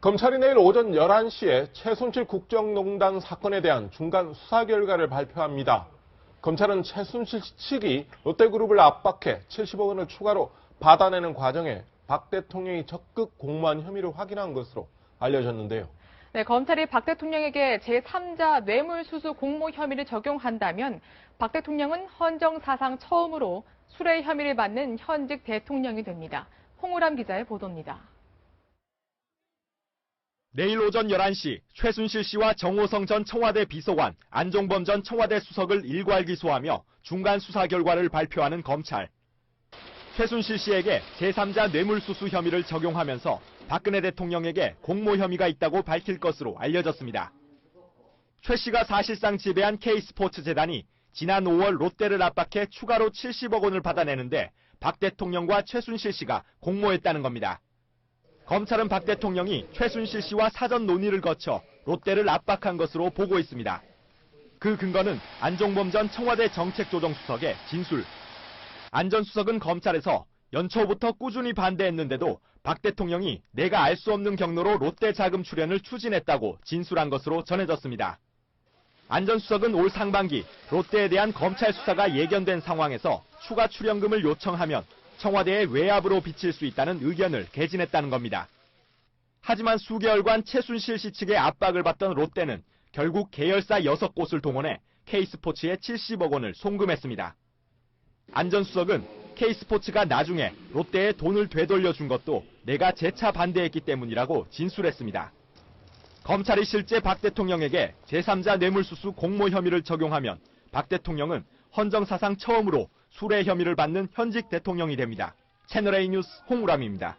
검찰이 내일 오전 11시에 최순실 국정농단 사건에 대한 중간 수사 결과를 발표합니다. 검찰은 최순실 측이 롯데그룹을 압박해 70억 원을 추가로 받아내는 과정에 박 대통령이 적극 공모한 혐의를 확인한 것으로 알려졌는데요. 네, 검찰이 박 대통령에게 제3자 뇌물수수 공모 혐의를 적용한다면 박 대통령은 헌정 사상 처음으로 수뢰 혐의를 받는 현직 대통령이 됩니다. 홍우람 기자의 보도입니다. 내일 오전 11시 최순실 씨와 정호성 전 청와대 비서관, 안종범 전 청와대 수석을 일괄 기소하며 중간 수사 결과를 발표하는 검찰. 최순실 씨에게 제3자 뇌물수수 혐의를 적용하면서 박근혜 대통령에게 공모 혐의가 있다고 밝힐 것으로 알려졌습니다. 최 씨가 사실상 지배한 K스포츠재단이 지난 5월 롯데를 압박해 추가로 70억 원을 받아내는데 박 대통령과 최순실 씨가 공모했다는 겁니다. 검찰은 박 대통령이 최순실 씨와 사전 논의를 거쳐 롯데를 압박한 것으로 보고 있습니다. 그 근거는 안종범 전 청와대 정책조정수석의 진술. 안 전 수석은 검찰에서 연초부터 꾸준히 반대했는데도 박 대통령이 내가 알 수 없는 경로로 롯데 자금 출연을 추진했다고 진술한 것으로 전해졌습니다. 안 전 수석은 올 상반기 롯데에 대한 검찰 수사가 예견된 상황에서 추가 출연금을 요청하면 청와대의 외압으로 비칠 수 있다는 의견을 개진했다는 겁니다. 하지만 수개월간 최순실 씨 측의 압박을 받던 롯데는 결국 계열사 6곳을 동원해 K스포츠에 70억 원을 송금했습니다. 안 전 수석은 K스포츠가 나중에 롯데에 돈을 되돌려준 것도 내가 재차 반대했기 때문이라고 진술했습니다. 검찰이 실제 박 대통령에게 제3자 뇌물수수 공모 혐의를 적용하면 박 대통령은 헌정사상 처음으로 수뢰 혐의를 받는 현직 대통령이 됩니다. 채널A 뉴스 홍우람입니다.